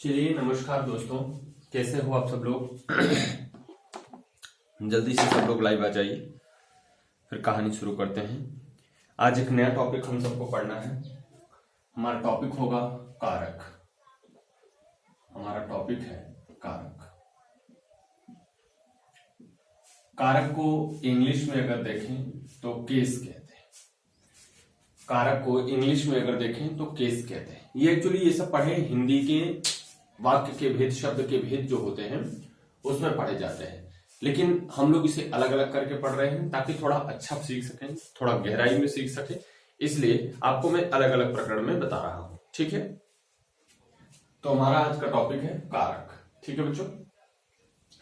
चलिए नमस्कार दोस्तों, कैसे हो आप सब लोग। जल्दी से सब लोग लाइव आ जाइए, फिर कहानी शुरू करते हैं। आज एक नया टॉपिक हम सबको पढ़ना है। हमारा टॉपिक होगा कारक। हमारा टॉपिक है कारक। कारक को इंग्लिश में अगर देखें तो केस कहते हैं। कारक को इंग्लिश में अगर देखें तो केस कहते हैं। ये एक्चुअली ये सब पढ़े हिंदी के वाक्य के भेद, शब्द के भेद जो होते हैं उसमें पढ़े जाते हैं, लेकिन हम लोग इसे अलग अलग करके पढ़ रहे हैं ताकि थोड़ा अच्छा सीख सकें, थोड़ा गहराई में सीख सके। इसलिए आपको मैं अलग अलग प्रकरण में बता रहा हूं, ठीक है। तो हमारा आज का टॉपिक है कारक, ठीक है बच्चों।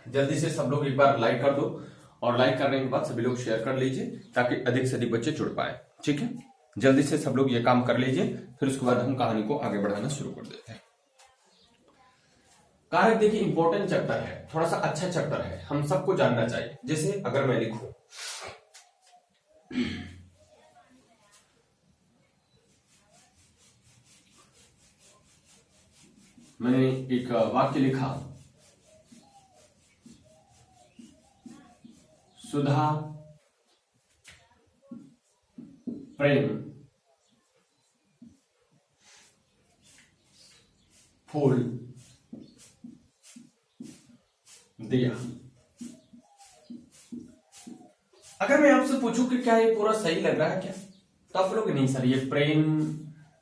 जल्दी से सब लोग एक बार लाइक कर दो, और लाइक करने के बाद सभी लोग शेयर कर लीजिए ताकि अधिक से अधिक बच्चे जुड़ पाए, ठीक है। जल्दी से सब लोग ये काम कर लीजिए, फिर उसके बाद हम कहानी को आगे बढ़ाना शुरू कर देते हैं। कारक देखिए इंपॉर्टेंट चैप्टर है, थोड़ा सा अच्छा चैप्टर है, हम सबको जानना चाहिए। जैसे अगर मैं लिखूं, मैंने एक वाक्य लिखा, सुधा प्रेम फूल दिया। अगर मैं आपसे पूछूं कि क्या ये पूरा सही लग रहा है क्या, तो आप बोलोगे नहीं सर, ये प्रेम,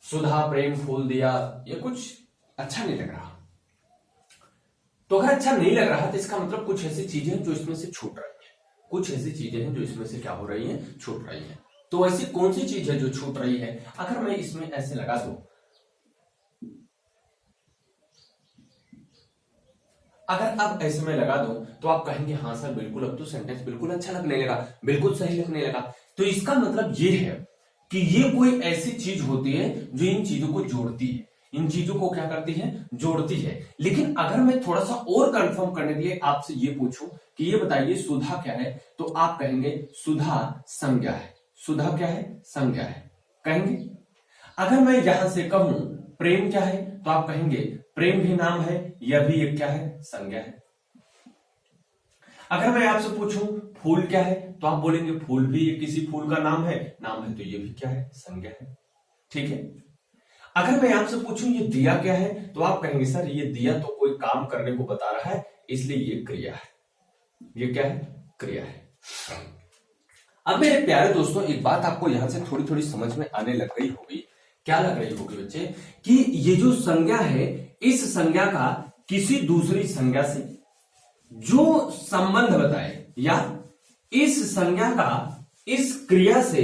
सुधा प्रेम फूल दिया, ये कुछ अच्छा नहीं लग रहा। तो अगर अच्छा नहीं लग रहा तो इसका मतलब कुछ ऐसी चीजें हैं जो इसमें से छूट रही हैं, कुछ ऐसी चीजें हैं जो इसमें से क्या हो रही हैं, छूट रही हैं। तो ऐसी कौन सी चीज है जो छूट रही है। अगर मैं इसमें ऐसे लगा दूं, अगर आप ऐसे में लगा दो तो आप कहेंगे हाँ सर बिल्कुल, अब तो सेंटेंस बिल्कुल अच्छा लगने लगा, बिल्कुल सही लगने लगा। तो इसका मतलब ये है कि ये कोई ऐसी चीज होती है जो इन चीजों को जोड़ती है, इन चीजों को क्या करती है, जोड़ती है। लेकिन अगर मैं थोड़ा सा और कंफर्म करने के लिए आपसे ये पूछूं कि ये बताइए सुधा क्या है, तो आप कहेंगे सुधा संज्ञा है। सुधा क्या है, संज्ञा है कहेंगे। अगर मैं यहां से कहूं प्रेम क्या है, तो आप कहेंगे प्रेम भी नाम है, यह भी एक क्या है, संज्ञा है। अगर मैं आपसे पूछूं फूल क्या है, तो आप बोलेंगे फूल भी किसी फूल का नाम है तो ये भी क्या है, संज्ञा है, ठीक है। अगर मैं आपसे पूछूं ये दिया क्या है, तो आप कहेंगे सर ये दिया तो कोई काम करने को बता रहा है, इसलिए ये क्रिया है। ये क्या है, क्रिया है। अब मेरे प्यारे दोस्तों, एक बात आपको यहां से थोड़ी थोड़ी समझ में आने लग गई होगी। क्या लग रही होगी बच्चे, कि ये जो संज्ञा है, इस संज्ञा का किसी दूसरी संज्ञा से जो संबंध बताए, या इस संज्ञा का इस क्रिया से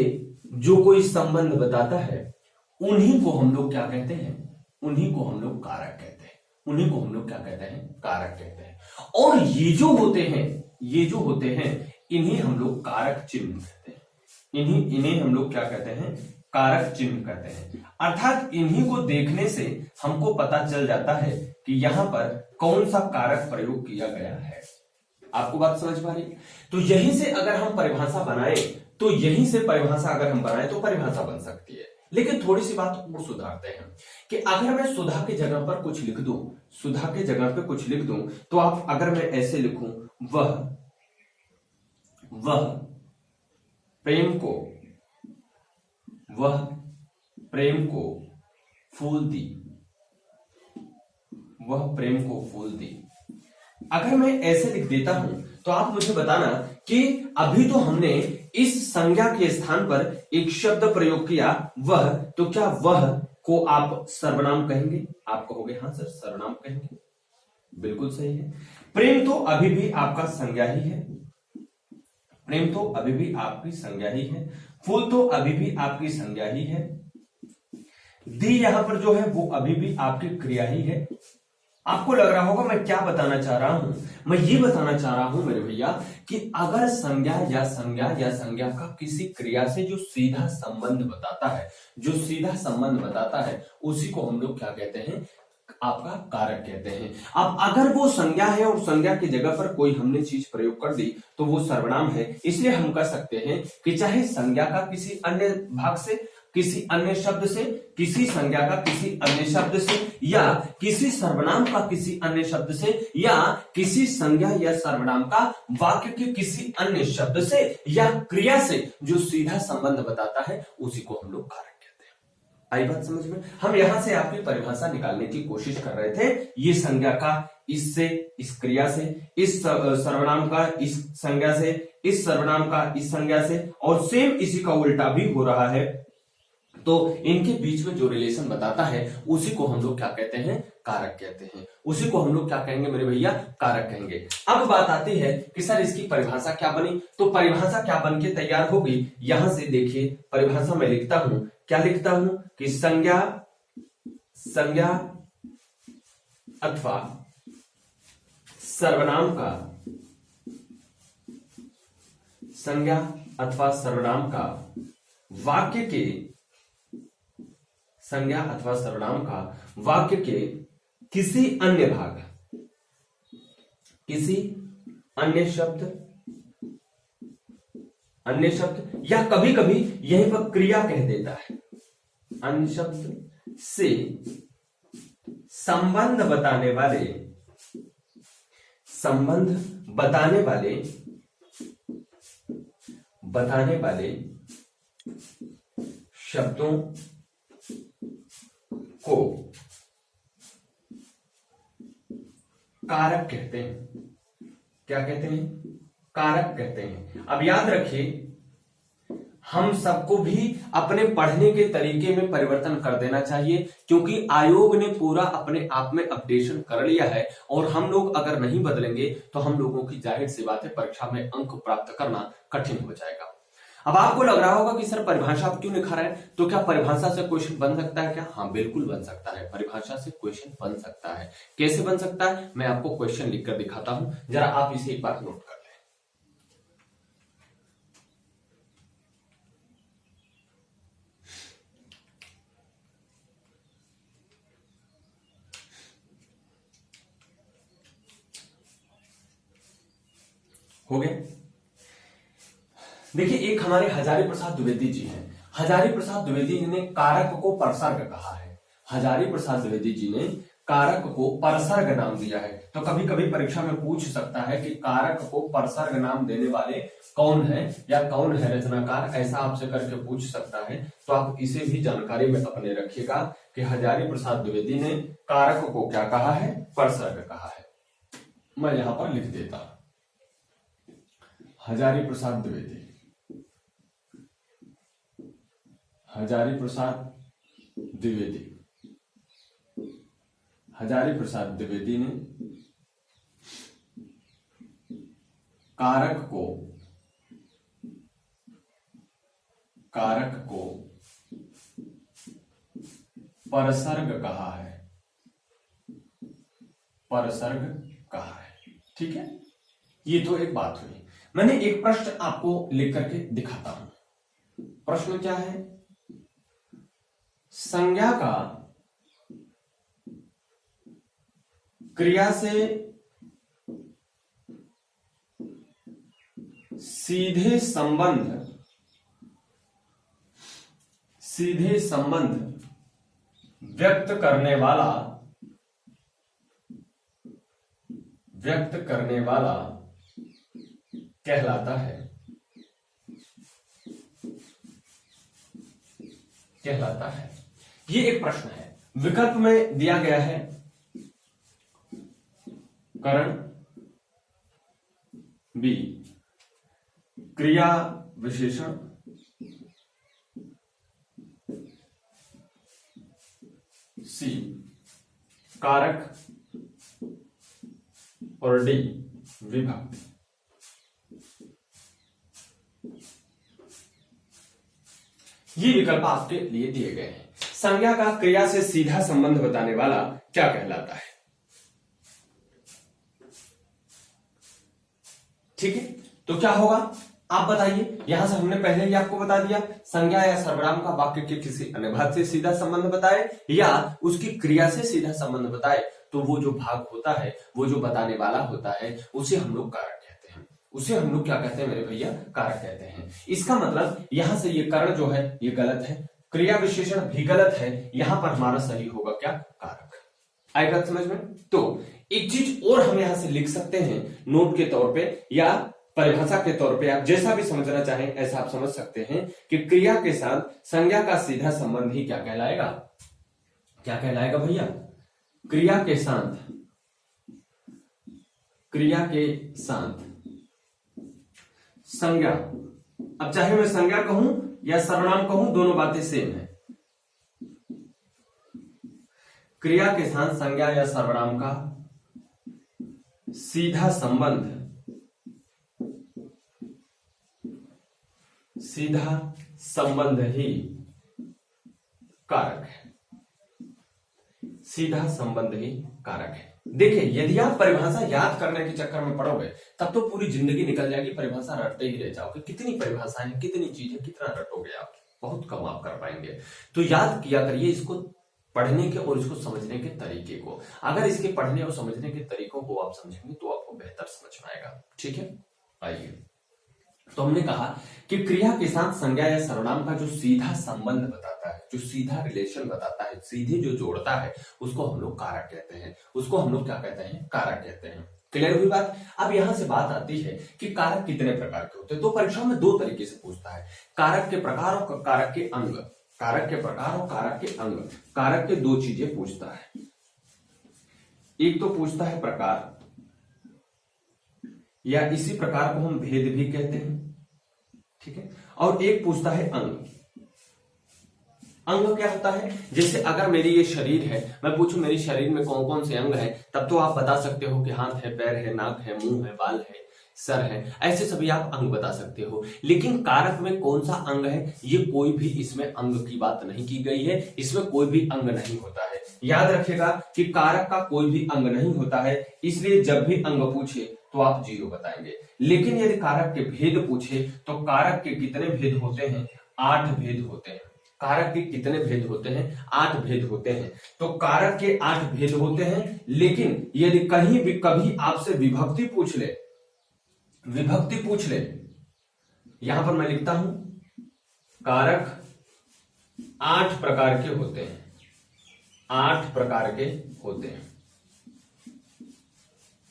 जो कोई संबंध बताता है, उन्हीं को हम लोग क्या कहते हैं, उन्हीं को हम लोग कारक कहते हैं। उन्हीं को हम लोग क्या कहते हैं, कारक कहते हैं। और ये जो होते हैं इन्हीं हम लोग कारक चिन्ह कहते हैं। इन्हीं हम लोग क्या कहते हैं, कारक चिन्ह कहते हैं। अर्थात इन्हीं को देखने से हमको पता चल जाता है कि यहां पर कौन सा कारक प्रयोग किया गया है। आपको बात समझ पा रही है। तो यहीं से अगर हम परिभाषा बनाएं, तो परिभाषा बन सकती है। लेकिन थोड़ी सी बात और सुधारते हैं कि अगर मैं सुधा की जगह पर कुछ लिख दूं, तो आप अगर मैं ऐसे लिखूं, वह प्रेम को फूल दी, अगर मैं ऐसे लिख देता हूं, तो आप मुझे बताना कि अभी तो हमने इस संज्ञा के स्थान पर एक शब्द प्रयोग किया वह, तो क्या वह को आप सर्वनाम कहेंगे? आप कहोगे हाँ सर सर्वनाम कहेंगे, बिल्कुल सही है। प्रेम तो अभी भी आपका संज्ञा ही है, प्रेम तो अभी भी आपकी संज्ञा ही है, फूल तो अभी भी आपकी संज्ञा ही है, दी यहां पर जो है वो अभी भी आपकी क्रिया ही है। आपको लग रहा होगा मैं क्या बताना चाह रहा हूं, मैं ये बताना चाह रहा हूं मेरे भैया कि अगर संज्ञा का किसी क्रिया से जो सीधा संबंध बताता है, उसी को हम लोग क्या कहते हैं, आपका कारक कहते हैं। अब अगर वो संज्ञा है और संज्ञा की जगह पर कोई हमने चीज प्रयोग कर दी तो वो सर्वनाम है। इसलिए हम कह सकते हैं कि चाहे संज्ञा का किसी अन्य भाग से किसी अन्य शब्द से, किसी संज्ञा का किसी अन्य शब्द से, या किसी सर्वनाम का किसी अन्य शब्द से, या किसी संज्ञा या सर्वनाम का वाक्य के किसी अन्य शब्द से या क्रिया से जो सीधा संबंध बताता है, उसी को हम लोग कारक कहते हैं। आई बात समझ में? हम यहां से आपकी परिभाषा निकालने की कोशिश कर रहे थे। ये संज्ञा का इससे, इस क्रिया से, इस सर्वनाम का इस संज्ञा से, इस सर्वनाम का इस संज्ञा से, और सेम इसी का उल्टा भी हो रहा है। तो इनके बीच में जो रिलेशन बताता है उसी को हम लोग क्या कहते हैं? कारक कहते हैं। उसी को हम लोग क्या कहेंगे मेरे भैया? कारक कहेंगे। अब बात आती है कि सर इसकी परिभाषा क्या बनी? तो परिभाषा क्या बन के तैयार होगी? यहां से देखिए परिभाषा में लिखता हूं, क्या लिखता हूं कि संज्ञा अथवा सर्वनाम का, संज्ञा अथवा सर्वनाम का वाक्य के, संज्ञा अथवा सर्वनाम का वाक्य के किसी अन्य भाग, किसी अन्य शब्द या कभी कभी यहीं पर क्रिया कह देता है, अन्य शब्द से संबंध बताने वाले शब्दों को कारक कहते हैं। क्या कहते हैं? कारक कहते हैं। अब याद रखिए, हम सबको भी अपने पढ़ने के तरीके में परिवर्तन कर देना चाहिए, क्योंकि आयोग ने पूरा अपने आप में अपडेशन कर लिया है, और हम लोग अगर नहीं बदलेंगे तो हम लोगों की जाहिर सी बात है परीक्षा में अंक प्राप्त करना कठिन हो जाएगा। अब आपको लग रहा होगा कि सर परिभाषा आप क्यों लिखा रहे हैं? तो क्या परिभाषा से क्वेश्चन बन सकता है क्या? हाँ बिल्कुल बन सकता है, परिभाषा से क्वेश्चन बन सकता है। कैसे बन सकता है? मैं आपको क्वेश्चन लिखकर दिखाता हूं, जरा आप इसे एक बार नोट कर लें। हो गया? देखिए, एक हमारे हजारी प्रसाद द्विवेदी जी हैं। हजारी प्रसाद द्विवेदी जी ने कारक को परसर्ग कहा है। हजारी प्रसाद द्विवेदी जी ने कारक को परसर्ग नाम दिया है। तो कभी कभी परीक्षा में पूछ सकता है कि कारक को परसर्ग नाम देने वाले कौन है या कौन है रचनाकार, ऐसा आपसे करके पूछ सकता है। तो आप इसे भी जानकारी में अपने रखिएगा कि हजारी प्रसाद द्विवेदी ने कारक को क्या कहा है? परसर्ग कहा है। मैं यहां पर लिख देता हूं, हजारी प्रसाद द्विवेदी, हजारी प्रसाद द्विवेदी, हजारी प्रसाद द्विवेदी ने कारक को परसर्ग कहा है, परसर्ग कहा है। ठीक है, ये तो एक बात हुई। मैंने एक प्रश्न आपको लिख करके दिखाता हूं। प्रश्न क्या है? संज्ञा का क्रिया से सीधे संबंध व्यक्त करने वाला कहलाता है। ये एक प्रश्न है। विकल्प में दिया गया है करण, बी क्रिया विशेषण, सी कारक, और डी विभक्ति। ये विकल्प आपके लिए दिए गए हैं। संज्ञा का क्रिया से सीधा संबंध बताने वाला क्या कहलाता है? ठीक है, तो क्या होगा आप बताइए। यहां से हमने पहले ही आपको बता दिया, संज्ञा या सर्वनाम का वाक्य के किसी अन्य भाग से सीधा संबंध बताए या उसकी क्रिया से सीधा संबंध बताए, तो वो जो भाग होता है, वो जो बताने वाला होता है, उसे हम लोग कारक कहते हैं। उसे हम लोग क्या कहते हैं मेरे भैया? कारक कहते हैं। इसका मतलब यहां से ये करण जो है ये गलत है, क्रिया विशेषण भी गलत है, यहां पर हमारा सही होगा क्या, कारक। आई बात समझ में। तो एक चीज और हम यहां से लिख सकते हैं नोट के तौर पे या परिभाषा के तौर पे, आप जैसा भी समझना चाहें ऐसा आप समझ सकते हैं कि क्रिया के साथ संज्ञा का सीधा संबंध ही क्या कहलाएगा, क्या कहलाएगा भैया, क्रिया के साथ संज्ञा। अब चाहे मैं संज्ञा कहूं या सर्वनाम कहूं, दोनों बातें सेम है। क्रिया के साथ संज्ञा या सर्वनाम का सीधा संबंध ही कारक है, सीधा संबंध ही कारक है। देखिए, यदि आप परिभाषा याद करने के चक्कर में पड़ोगे तब तो पूरी जिंदगी निकल जाएगी, परिभाषा रटते ही रह जाओगे। कितनी परिभाषाएं, कितनी चीजें, कितना रटोगे आप, बहुत कम आप कर पाएंगे। तो याद किया करिए इसको पढ़ने के और इसको समझने के तरीके को। अगर इसके पढ़ने और समझने के तरीकों को आप समझेंगे तो आपको बेहतर समझ में आएगा। ठीक है, आइए। तो हमने कहा कि क्रिया के साथ संज्ञा या सर्वनाम का जो सीधा संबंध बताता है, जो सीधा रिलेशन बताता है, सीधे जो जोड़ता है, उसको हम लोग कारक कहते हैं। उसको हम लोग क्या कहते हैं, कारक कहते हैं। क्लियर हुई बात। अब यहां से बात आती है कि कारक कितने प्रकार के होते हैं। तो परीक्षा में दो तरीके से पूछता है, कारक के प्रकार और कारक के अंग। कारक के प्रकार और कारक के अंग, कारक के दो चीजें पूछता है। एक तो पूछता है प्रकार, या इसी प्रकार को हम भेद भी कहते हैं। ठीक है, और एक पूछता है अंग। अंग क्या होता है, जैसे अगर मेरी ये शरीर है, मैं पूछूं मेरी शरीर में कौन कौन से अंग है, तब तो आप बता सकते हो कि हाथ है, पैर है, नाक है, मुंह है, बाल है, सर है, ऐसे सभी आप अंग बता सकते हो। लेकिन कारक में कौन सा अंग है, ये कोई भी इसमें अंग की बात नहीं की गई है, इसमें कोई भी अंग नहीं होता है। याद रखिएगा कि कारक का कोई भी अंग नहीं होता है, इसलिए जब भी अंग पूछे तो आप 0 बताएंगे। लेकिन यदि कारक के भेद पूछे तो कारक के कितने भेद होते हैं, 8 भेद होते हैं। कारक के कितने भेद होते हैं, 8 भेद होते हैं। तो कारक के 8 भेद होते हैं। लेकिन यदि कहीं भी कभी आपसे विभक्ति पूछ ले, यहां पर मैं लिखता हूं कारक 8 प्रकार के होते हैं, 8 प्रकार के होते हैं,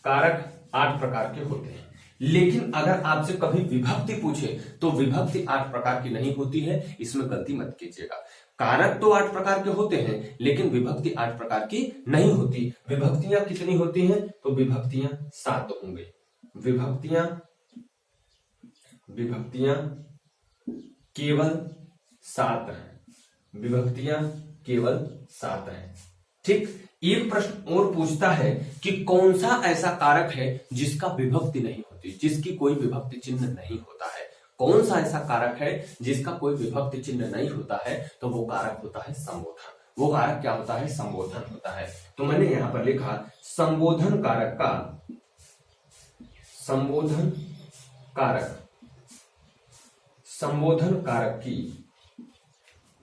कारक 8 प्रकार के होते हैं। लेकिन अगर आपसे कभी विभक्ति पूछे तो विभक्ति 8 प्रकार की नहीं होती है, इसमें गलती मत कीजिएगा। कारक तो 8 प्रकार के होते हैं लेकिन विभक्ति 8 प्रकार की नहीं होती। विभक्तियां कितनी होती हैं, तो विभक्तियां 7 होंगी। विभक्तियां केवल 7 हैं, विभक्तियां केवल 7 हैं। ठीक, एक प्रश्न और पूछता है कि कौन सा ऐसा कारक है जिसका विभक्ति नहीं होती, जिसकी कोई विभक्ति चिन्ह नहीं होता है। कौन सा ऐसा कारक है जिसका कोई विभक्ति चिन्ह नहीं होता है, तो वो कारक होता है संबोधन। वो कारक क्या होता है, संबोधन होता है। तो मैंने यहां पर लिखा संबोधन कारक की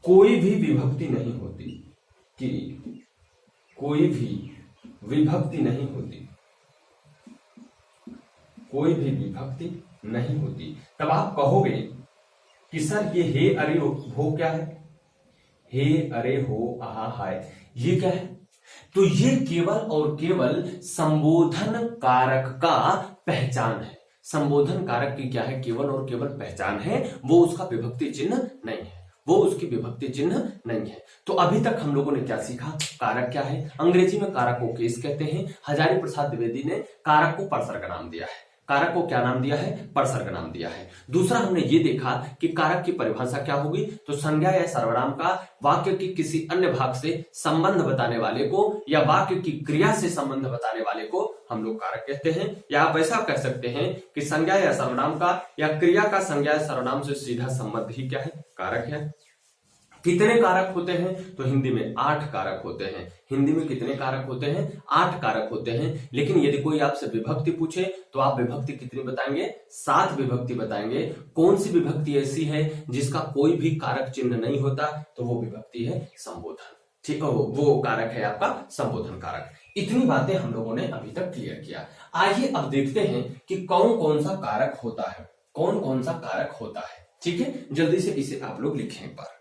कोई भी विभक्ति नहीं होती, कि कोई भी विभक्ति नहीं होती, कोई भी विभक्ति नहीं होती। तब आप कहोगे कि सर ये हे अरे हो क्या है, हे अरे हो आहा हाय, ये क्या है? तो ये केवल और केवल संबोधन कारक का पहचान है। संबोधन कारक की क्या है, केवल और केवल पहचान है, वो उसका विभक्ति चिन्ह नहीं है, वो उसकी विभक्ति चिन्ह नहीं है। तो अभी तक हम लोगों ने क्या सीखा, कारक क्या है, अंग्रेजी में कारक को केस कहते हैं। हजारी प्रसाद द्विवेदी ने कारक को परसर्ग नाम दिया है। कारक को क्या नाम दिया है, परसर्ग नाम दिया है। दूसरा हमने ये देखा कि कारक की परिभाषा क्या होगी, तो संज्ञा या सर्वनाम का वाक्य की किसी अन्य भाग से संबंध बताने वाले को या वाक्य की क्रिया से संबंध बताने वाले को हम लोग कारक कहते हैं। या आप ऐसा कह सकते हैं कि संज्ञा या सर्वनाम का या क्रिया का संज्ञा या सर्वनाम से सीधा संबंध ही क्या है, कारक है। कितने कारक होते हैं, तो हिंदी में 8 कारक होते हैं। हिंदी में कितने कारक होते हैं, 8 कारक होते हैं। लेकिन यदि कोई आपसे विभक्ति पूछे तो आप विभक्ति कितनी बताएंगे, 7 विभक्ति बताएंगे। कौन सी विभक्ति ऐसी है जिसका कोई भी कारक चिन्ह नहीं होता, तो वो विभक्ति है संबोधन। ठीक है, वो कारक है आपका संबोधन कारक। इतनी बातें हम लोगों ने अभी तक क्लियर किया। आइए अब देखते हैं कि कौन कौन सा कारक होता है, कौन कौन सा कारक होता है। ठीक है, जल्दी से इसे आप लोग लिखें एक बार।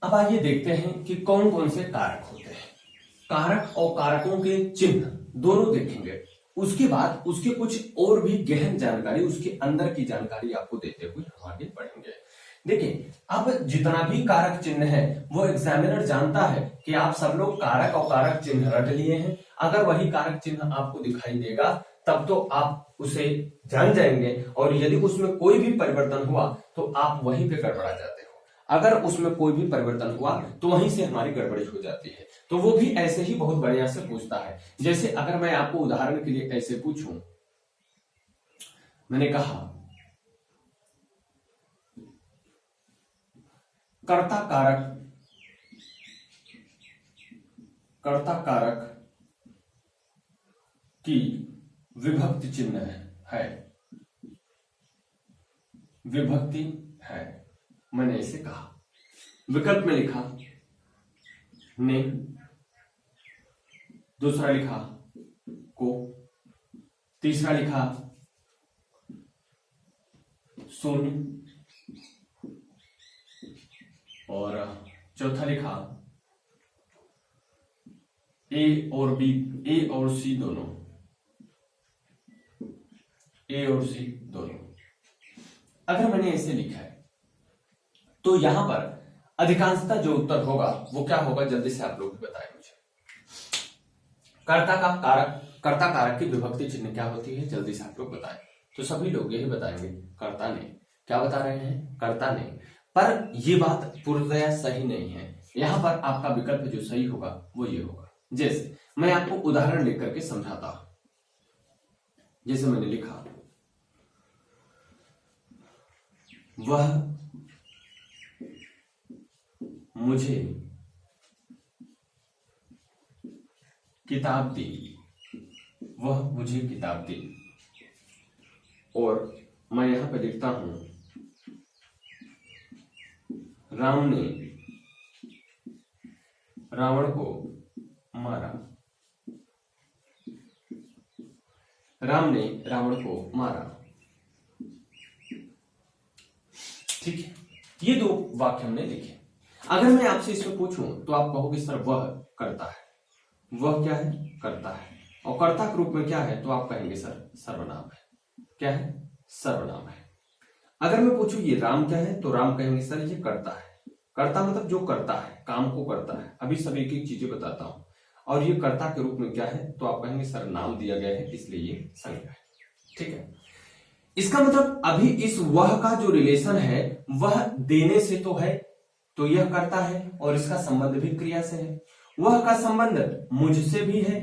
अब आइए देखते हैं कि कौन कौन से कारक होते हैं। कारक और कारकों के चिन्ह दोनों देखेंगे, उसके बाद उसके कुछ और भी गहन जानकारी, उसके अंदर की जानकारी आपको देते हुए हम आगे बढ़ेंगे। देखिए, अब जितना भी कारक चिन्ह है वो एग्जामिनर जानता है कि आप सब लोग कारक और कारक चिन्ह रट लिए हैं। अगर वही कारक चिन्ह आपको दिखाई देगा तब तो आप उसे जान जाएंगे, और यदि उसमें कोई भी परिवर्तन हुआ तो आप वहीं पे गड़बड़ा जाते हो। अगर उसमें कोई भी परिवर्तन हुआ तो वहीं से हमारी गड़बड़ी हो जाती है। तो वो भी ऐसे ही बहुत बढ़िया से पूछता है। जैसे अगर मैं आपको उदाहरण के लिए ऐसे पूछूं, मैंने कहा कर्ता कारक की विभक्ति चिन्ह है, विभक्ति है, मैंने इसे कहा। विकल्प में लिखा ने, दूसरा लिखा को, तीसरा लिखा शून्य, और चौथा लिखा ए और बी, ए और सी दोनों, ए और सी दोनों। अगर मैंने ऐसे लिखा है तो यहां पर अधिकांशतः जो उत्तर होगा वो क्या होगा, जल्दी से आप लोग बताएं मुझे। कर्ता कारक की विभक्ति चिन्ह क्या होती है, जल्दी से आप लोग बताएं। तो सभी लोग यही बताएंगे, कर्ता ने। क्या बता रहे हैं, कर्ता ने। पर ये बात पूर्णतया सही नहीं है। यहां पर आपका विकल्प जो सही होगा वो ये होगा। जैसे मैं आपको उदाहरण लिख करके समझाता हूं। जैसे मैंने लिखा वह मुझे किताब दी, वह मुझे किताब दी, और मैं यहां पे लिखता हूं राम ने रावण को मारा, राम ने रावण को मारा। ठीक है, ये दो वाक्य हमने लिखे। अगर मैं आपसे इसमें पूछूं तो आप कहोगे सर वह करता है, वह क्या है, करता है, और कर्ता के रूप में क्या है, तो आप कहेंगे सर सर्वनाम है। क्या है, सर्वनाम है। अगर मैं पूछूं ये राम क्या है, तो राम कहेंगे सर ये करता है। कर्ता मतलब जो करता है, काम को करता है। अभी सब एक एक चीजें बताता हूं। और ये कर्ता के रूप में क्या है, तो आप कहेंगे सर नाम दिया गया है इसलिए ये संज्ञा है। ठीक है, इसका मतलब अभी इस वह का जो रिलेशन है वह देने से तो है, तो यह करता है, और इसका संबंध भी क्रिया से है। वह का संबंध मुझसे भी है,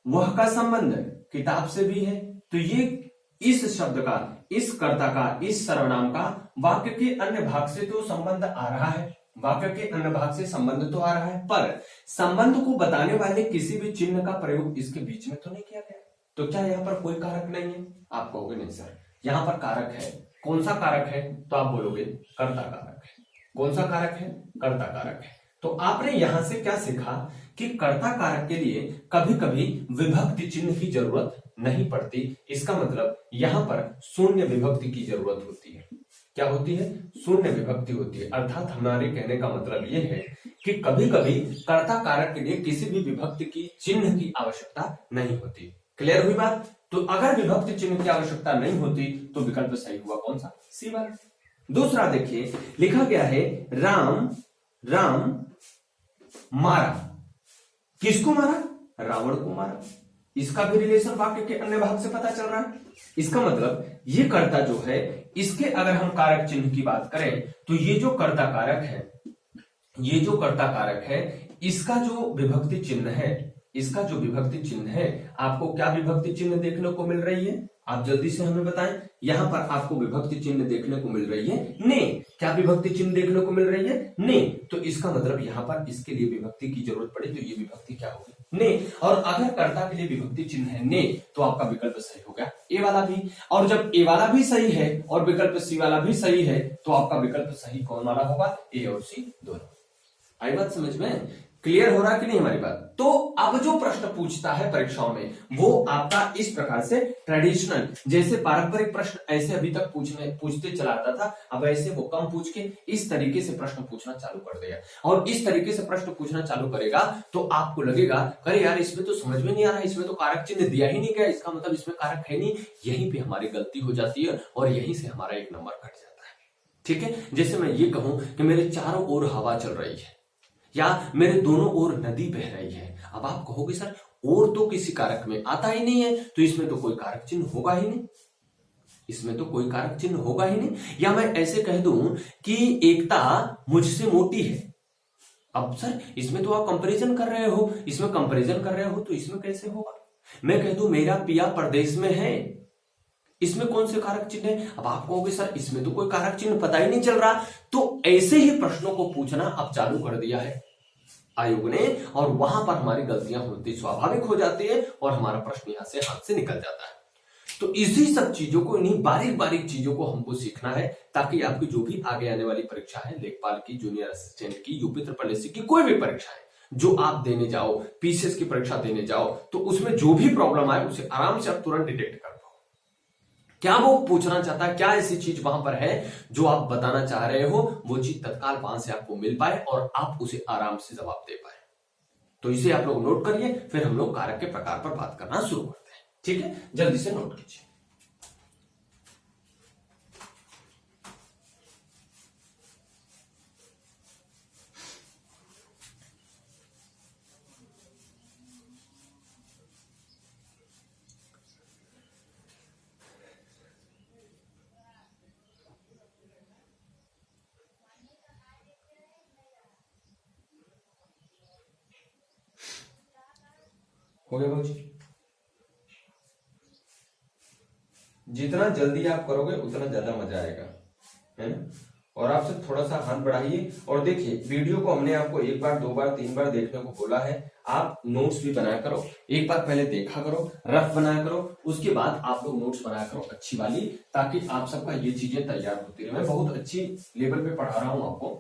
वह का संबंध किताब से भी है, तो ये इस शब्द का, इस कर्ता का, इस सर्वनाम का वाक्य के अन्य भाग से तो संबंध आ रहा है, वाक्य के अन्य भाग से संबंध तो आ रहा है, पर संबंध को बताने वाले किसी भी चिन्ह का प्रयोग इसके बीच में तो नहीं किया गया। तो क्या यहाँ पर कोई कारक नहीं है? आप कहोगे नहीं सर, यहाँ पर कारक है। कौन सा कारक है? तो आप बोलोगे कर्ता कारक है। कौन सा कारक है? कर्ता कारक है। तो आपने यहां से क्या सीखा कि कर्ता कारक के लिए कभी कभी विभक्ति चिन्ह की जरूरत नहीं पड़ती। इसका मतलब यहां पर शून्य विभक्ति की जरूरत होती है। क्या होती है? शून्य विभक्ति होती है। अर्थात हमारे कहने का मतलब यह है कि कभी कभी कर्ता कारक के लिए किसी भी विभक्ति की चिन्ह की आवश्यकता नहीं होती। क्लियर हुई बात? तो अगर विभक्ति चिन्ह की आवश्यकता नहीं होती तो विकल्प सही हुआ कौन सा? सी वाला। दूसरा देखिए, लिखा गया है राम मारा। किसको मारा? रावण को मारा। इसका भी रिलेशन वाक्य के अन्य भाग से पता चल रहा है। इसका मतलब ये कर्ता जो है, इसके अगर हम कारक चिन्ह की बात करें तो ये जो कर्ता कारक है, ये जो कर्ता कारक है, इसका जो विभक्ति चिन्ह है, इसका जो विभक्ति चिन्ह है, आपको क्या विभक्ति चिन्ह देखने को मिल रही है? आप जल्दी से हमें बताएं। यहां पर आपको विभक्ति चिन्ह देखने को मिल रही है ने। क्या विभक्ति चिन्ह देखने को मिल रही है? ने। तो इसका मतलब यहां पर इसके लिए विभक्ति की जरूरत पड़ी तो ये विभक्ति क्या होगी? ने। और अगर कर्ता के लिए विभक्ति चिन्ह है ने, तो आपका विकल्प सही हो गया ए वाला भी। और जब ए वाला भी सही है और विकल्प सी वाला भी सही है, तो आपका विकल्प सही कौन वाला होगा? ए और सी दोनों। आई बात समझ में? क्लियर हो रहा कि नहीं हमारी बात? तो अब जो प्रश्न पूछता है परीक्षाओं में वो आपका इस प्रकार से ट्रेडिशनल, जैसे पारंपरिक प्रश्न ऐसे अभी तक पूछते चला आता था, अब ऐसे वो कम पूछ के इस तरीके से प्रश्न पूछना चालू कर देगा। और इस तरीके से प्रश्न पूछना चालू करेगा तो आपको लगेगा अरे यार इसमें तो समझ में नहीं आ रहा, इसमें तो कारक चिन्ह दिया ही नहीं गया, इसका मतलब इसमें कारक है नहीं। यहीं पे हमारी गलती हो जाती है और यहीं से हमारा एक नंबर कट जाता है। ठीक है, जैसे मैं ये कहूं कि मेरे चारों ओर हवा चल रही है या मेरे दोनों ओर नदी बह रही है। अब आप कहोगे सर और तो किसी कारक में आता ही नहीं है, तो इसमें तो कोई कारक चिन्ह होगा ही नहीं, इसमें तो कोई कारक चिन्ह होगा ही नहीं। या मैं ऐसे कह दूं कि एकता मुझसे मोटी है। अब सर इसमें तो आप कंपैरिजन कर रहे हो, इसमें कंपैरिजन कर रहे हो तो इसमें कैसे होगा? मैं कह दूं मेरा पिया परदेश में है, इसमें कौन से कारक चिन्ह है? अब आप कहोगे सर इसमें तो कोई कारक चिन्ह पता ही नहीं चल रहा। तो ऐसे ही प्रश्नों को पूछना अब चालू कर दिया है आयोग ने, और वहां पर हमारी गलतियां होती स्वाभाविक हो जाती है और हमारा प्रश्न यहां से हाथ से निकल जाता है। तो इसी सब चीजों को, इन्हीं बारीक बारीक चीजों को हमको सीखना है ताकि आपकी जो भी आगे आने वाली परीक्षा है, लेखपाल की, जूनियर असिस्टेंट की, यूपी ट्रिपल की कोई भी परीक्षा है जो आप देने जाओ, पीसीएस की परीक्षा देने जाओ, तो उसमें जो भी प्रॉब्लम आए उसे आराम से आप तुरंत डिटेक्ट कर पाओ। क्या वो पूछना चाहता है, क्या ऐसी चीज वहां पर है जो आप बताना चाह रहे हो, वो चीज तत्काल वहां से आपको मिल पाए और आप उसे आराम से जवाब दे पाए। तो इसे आप लोग नोट करिए, फिर हम लोग कारक के प्रकार पर बात करना शुरू करते हैं। ठीक है, जल्दी से नोट कीजिए। हो गया भाजी? जितना जल्दी आप करोगे उतना ज्यादा मजा आएगा, है ना? और आपसे थोड़ा सा हाथ बढ़ाइए और देखिए वीडियो को हमने आपको एक बार, दो बार, तीन बार देखने को बोला है। आप नोट्स भी बनाया करो, एक बार पहले देखा करो, रफ बनाया करो, उसके बाद आप लोग नोट्स बनाया करो अच्छी वाली, ताकि आप सबका ये चीजें तैयार होती रहे। मैं बहुत अच्छी लेवल पे पढ़ा रहा हूँ आपको,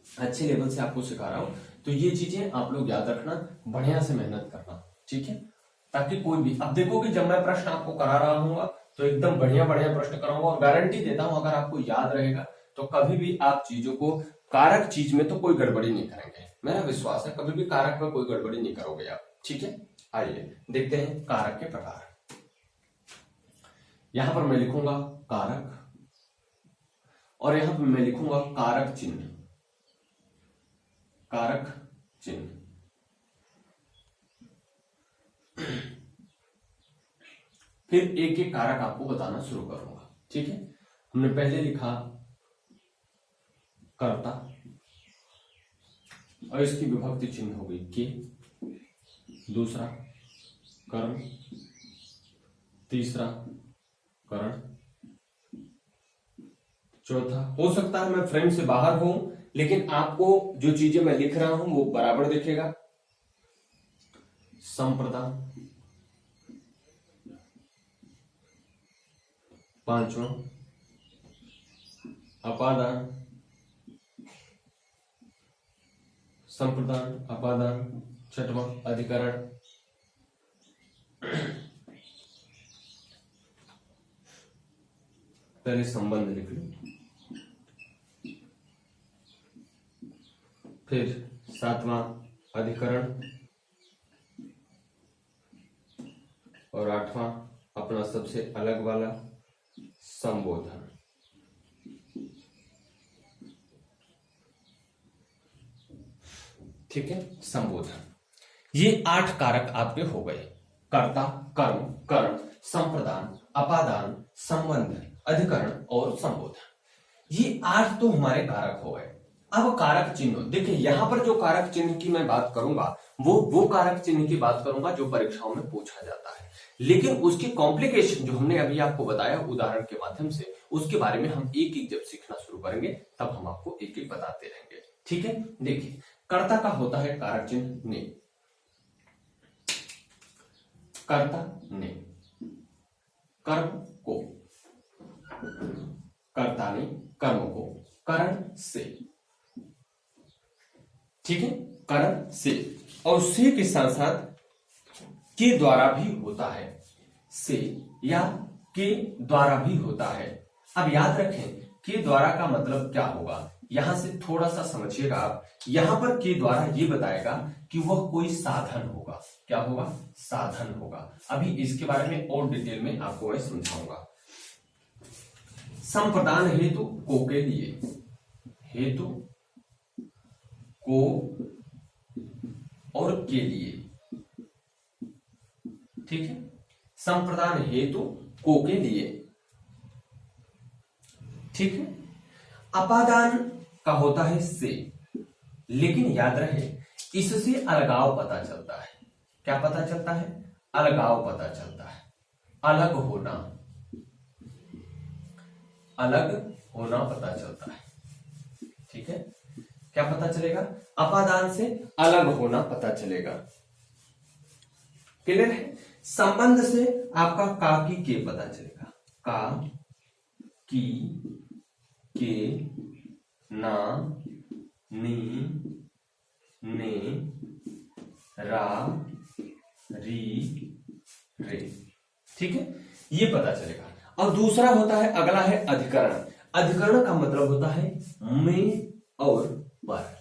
अच्छे लेवल से आपको सिखा रहा हूँ, तो ये चीजें आप लोग याद रखना, बढ़िया से मेहनत करना, ठीक है? ताकि कोई भी, अब देखो कि जब मैं प्रश्न आपको करा रहा हूँ तो एकदम बढ़िया बढ़िया प्रश्न कराऊंगा और गारंटी देता हूं अगर आपको याद रहेगा तो कभी भी आप चीजों को, कारक चीज में तो कोई गड़बड़ी नहीं करेंगे, मेरा विश्वास है, कभी भी कारक में कोई गड़बड़ी नहीं करोगे आप। ठीक है, आइए देखते हैं कारक के प्रकार। यहां पर मैं लिखूंगा कारक और यहां पर मैं लिखूंगा कारक चिन्ह, कारक चिन्ह। फिर एक एक कारक आपको बताना शुरू करूंगा। ठीक है, हमने पहले लिखा कर्ता और इसकी विभक्ति चिन्ह हो गई के, दूसरा कर्म, तीसरा करण, चौथा, हो सकता है मैं फ्रेम से बाहर हूं लेकिन आपको जो चीजें मैं लिख रहा हूं वो बराबर दिखेगा, संप्रदान, पांचवा अपादान, संप्रदान, अपादान, छठवां अधिकरण, पहले संबंध लिख लो, फिर सातवां अधिकरण और आठवां अपना सबसे अलग वाला संबोधन। ठीक है, संबोधन। ये 8 कारक आपके हो गए, कर्ता, कर्म, करण, संप्रदान, अपादान, संबंध, अधिकरण और संबोधन। ये 8 तो हमारे कारक हो गए। अब कारक चिन्ह देखिए, यहां पर जो कारक चिन्ह की मैं बात करूंगा वो कारक चिन्ह की बात करूंगा जो परीक्षाओं में पूछा जाता है, लेकिन उसकी कॉम्प्लिकेशन जो हमने अभी आपको बताया उदाहरण के माध्यम से, उसके बारे में हम एक एक जब सीखना शुरू करेंगे तब हम आपको एक एक बताते रहेंगे। ठीक है, देखिए कर्ता का होता है कारक चिन्ह ने, कर्ता ने, कर्म को, कर्ता ने कर्म को, करण से। ठीक है, कारण से, और से के साथ साथ के द्वारा भी होता है, से या के द्वारा भी होता है। अब याद रखें के द्वारा का मतलब क्या होगा, यहां से थोड़ा सा समझिएगा आप। यहां पर के द्वारा ये बताएगा कि वह कोई साधन होगा। क्या होगा, साधन होगा। अभी इसके बारे में और डिटेल में आपको मैं समझाऊंगा। संप्रदान हेतु को के लिए, हेतु को और के लिए, ठीक है, संप्रदान हेतु को के लिए, ठीक है। अपादान का होता है से, लेकिन याद रहे इससे अलगाव पता चलता है। क्या पता चलता है, अलगाव पता चलता है, अलग होना, अलग होना पता चलता है, ठीक है। क्या पता चलेगा, अपादान से अलग होना पता चलेगा। क्लियर है। संबंध से आपका का की के पता चलेगा, का की के ना नी ने रा री रे, ठीक है, ये पता चलेगा। और दूसरा होता है, अगला है अधिकरण। अधिकरण का मतलब होता है में और पर।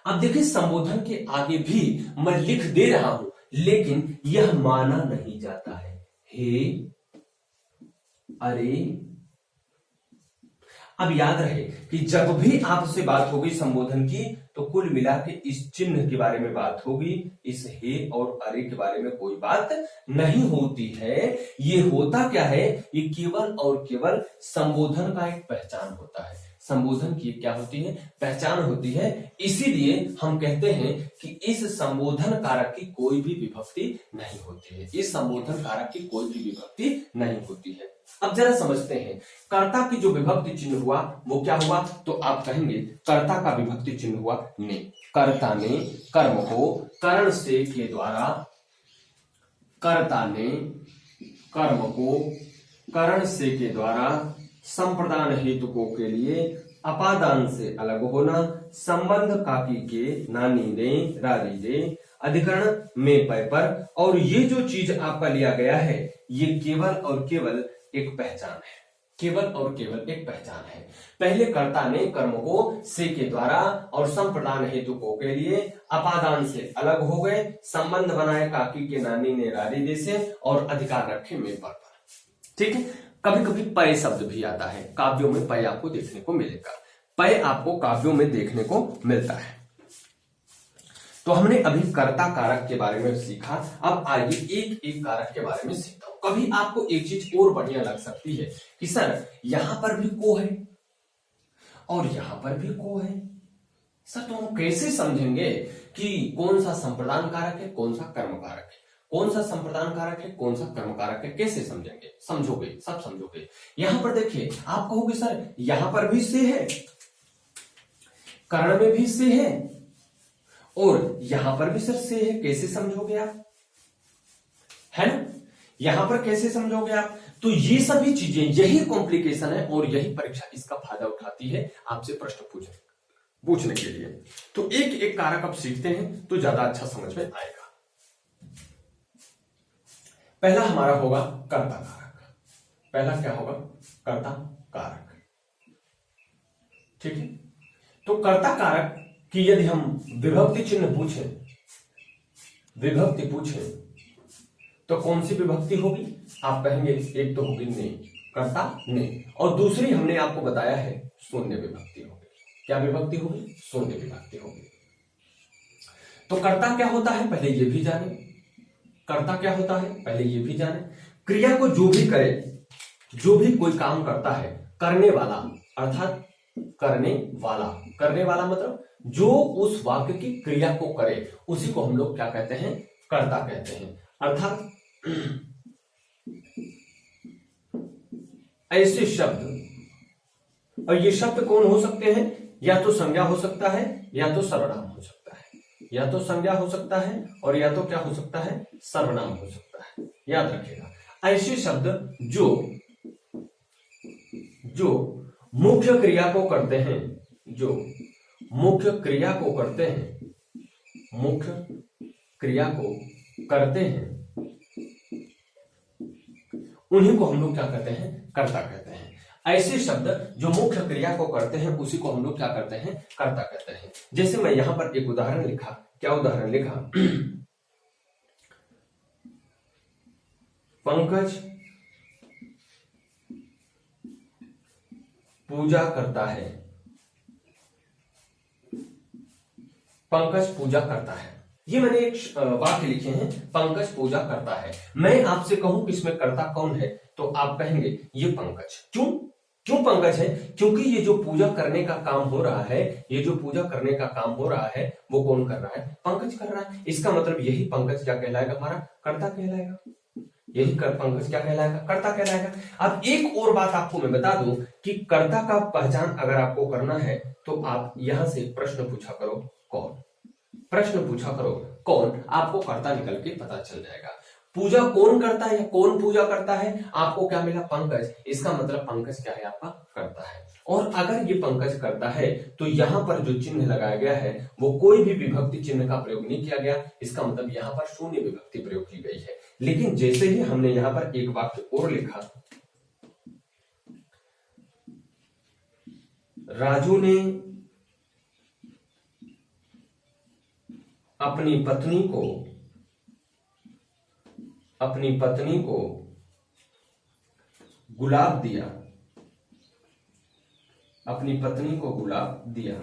अब देखिए संबोधन के आगे भी मैं लिख दे रहा हूं, लेकिन यह माना नहीं जाता है। हे, अरे। अब याद रहे कि जब भी आपसे बात होगी संबोधन की, तो कुल मिला के इस चिन्ह के बारे में बात होगी, इस हे और अरे के बारे में कोई बात नहीं होती है। ये होता क्या है, ये केवल और केवल संबोधन का एक पहचान होता है। संबोधन की क्या होती है, पहचान होती है। इसीलिए हम कहते हैं कि इस संबोधन कारक की कोई भी विभक्ति नहीं होती है। इस संबोधन कारक की कोई भी विभक्ति नहीं होती है। अब जरा समझते हैं, कर्ता की जो विभक्ति चिन्ह हुआ वो क्या हुआ, तो आप कहेंगे कर्ता का विभक्ति चिन्ह हुआ ने। कर्ता ने कर्म को करण से के द्वारा, कर्ता ने कर्म को करण से के द्वारा, संप्रदान हेतु को के लिए, अपादान से अलग होना, संबंध काकी के नानी ने रारी दे, अधिकरण में पय पर। और ये जो चीज आपका लिया गया है, ये केवल और केवल एक पहचान है, केवल और केवल एक पहचान है। पहले कर्ता ने कर्म को से के द्वारा और संप्रदान हेतु को के लिए, अपादान से अलग हो गए, संबंध बनाए काकी के नानी ने रारी दे से, और अधिकार रखे में पर। ठीक है। कभी कभी पय शब्द भी आता है, काव्यों में पय आपको देखने को मिलेगा। पय आपको काव्यों में देखने को मिलता है। तो हमने अभी कर्ता कारक के बारे में सीखा। अब आइए एक एक कारक के बारे में सीखता हूं। कभी आपको एक चीज और बढ़िया लग सकती है कि सर यहां पर भी को है और यहां पर भी को है, सर तो हम कैसे समझेंगे कि कौन सा संप्रदान कारक है, कौन सा कर्म कारक है, कौन सा संप्रदान कारक है, कौन सा कर्म कारक है, कैसे समझेंगे? समझोगे, सब समझोगे। यहां पर देखिए, आप कहोगे सर यहां पर भी से है, कर्ण में भी से है, और यहां पर भी सर से है, कैसे समझोगे आप? है ना, यहां पर कैसे समझोगे आप? तो ये सभी चीजें, यही कॉम्प्लिकेशन है और यही परीक्षा इसका फायदा उठाती है आपसे प्रश्न पूछने के लिए। तो एक एक कारक अब सीखते हैं तो ज्यादा अच्छा समझ में आएगा। पहला हमारा होगा कर्ता कारक। पहला क्या होगा? कर्ता कारक। ठीक है। तो कर्ता कारक कि यदि हम विभक्ति चिन्ह पूछें, विभक्ति पूछें, तो कौन सी विभक्ति होगी? आप कहेंगे एक तो होगी ने, कर्ता ने, और दूसरी हमने आपको बताया है शून्य विभक्ति होगी। क्या विभक्ति होगी? शून्य विभक्ति होगी। तो कर्ता क्या होता है पहले ये भी जाने। कर्ता क्या होता है पहले ये भी जाने। क्रिया को जो भी करे, जो भी कोई काम करता है, करने वाला, अर्थात करने वाला, करने वाला मतलब जो उस वाक्य की क्रिया को करे, उसी को हम लोग क्या कहते हैं? कर्ता कहते हैं। अर्थात ऐसे शब्द, और ये शब्द कौन हो सकते हैं? या तो संज्ञा हो सकता है, या तो सर्वनाम हो सकता है। या तो संज्ञा हो सकता है और या तो क्या हो सकता है? सर्वनाम हो सकता है। याद रखिएगा, ऐसे शब्द जो मुख्य क्रिया को करते हैं, जो मुख्य क्रिया को करते हैं, मुख्य क्रिया को करते हैं, उन्हीं को हम लोग क्या कहते हैं, कर्ता कहते हैं। ऐसे शब्द जो मुख्य क्रिया को करते हैं उसी को हम लोग क्या करते हैं, कर्ता कहते हैं। जैसे मैं यहां पर एक उदाहरण लिखा, क्या उदाहरण लिखा, पंकज पूजा करता है, पंकज पूजा करता है। ये मैंने एक वाक्य लिखे हैं, पंकज पूजा करता है। मैं आपसे कहूं कि इसमें कर्ता कौन है, तो आप कहेंगे ये पंकज। क्यों क्यों पंकज है? क्योंकि ये जो पूजा करने का काम हो रहा है, ये जो पूजा करने का काम हो रहा है वो कौन कर रहा है, पंकज कर रहा है। इसका मतलब यही पंकज क्या कहलाएगा, हमारा कर्ता कहलाएगा। यही पंकज क्या कहलाएगा, कर्ता कहलाएगा। अब एक और बात आपको मैं बता दूं कि कर्ता का पहचान अगर आपको करना है तो आप यहां से प्रश्न पूछा करो कौन, प्रश्न पूछा करो कौन, आपको कर्ता निकल के पता चल जाएगा। पूजा कौन करता है या कौन पूजा करता है, आपको क्या मिला, पंकज। इसका मतलब पंकज क्या है, आपका कर्ता है। और अगर ये पंकज करता है तो यहां पर जो चिन्ह लगाया गया है वो कोई भी विभक्ति चिन्ह का प्रयोग नहीं किया गया, इसका मतलब यहां पर शून्य विभक्ति प्रयोग की गई है। लेकिन जैसे ही हमने यहां पर एक वाक्य और लिखा, राजू ने अपनी पत्नी को गुलाब दिया, अपनी पत्नी को गुलाब दिया।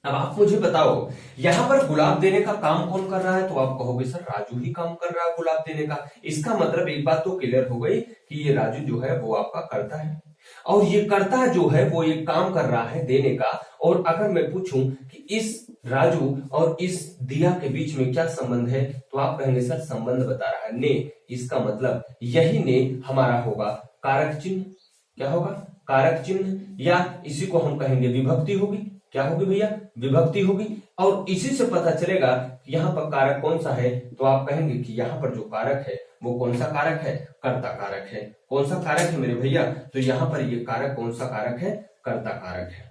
अब आप मुझे बताओ यहां पर गुलाब देने का काम कौन कर रहा है, तो आप कहोगे सर राजू ही काम कर रहा है गुलाब देने का। इसका मतलब एक बात तो क्लियर हो गई कि ये राजू जो है वो आपका कर्ता है, और ये कर्ता जो है वो एक काम कर रहा है देने का। और अगर मैं पूछूं कि इस राजू और इस दिया के बीच में क्या संबंध है, तो आप कहेंगे सर संबंध बता रहा है ने। इसका मतलब यही ने हमारा होगा कारक चिन्ह। क्या होगा, कारक चिन्ह, या इसी को हम कहेंगे विभक्ति होगी। क्या होगी भैया, विभक्ति होगी। और इसी से पता चलेगा कि यहाँ पर कारक कौन सा है, तो आप कहेंगे कि यहाँ पर जो कारक है वो कौन सा कारक है, कर्ता कारक है। कौन सा कारक है मेरे भैया, तो यहाँ पर ये कारक कौन सा कारक है, कर्ता कारक है,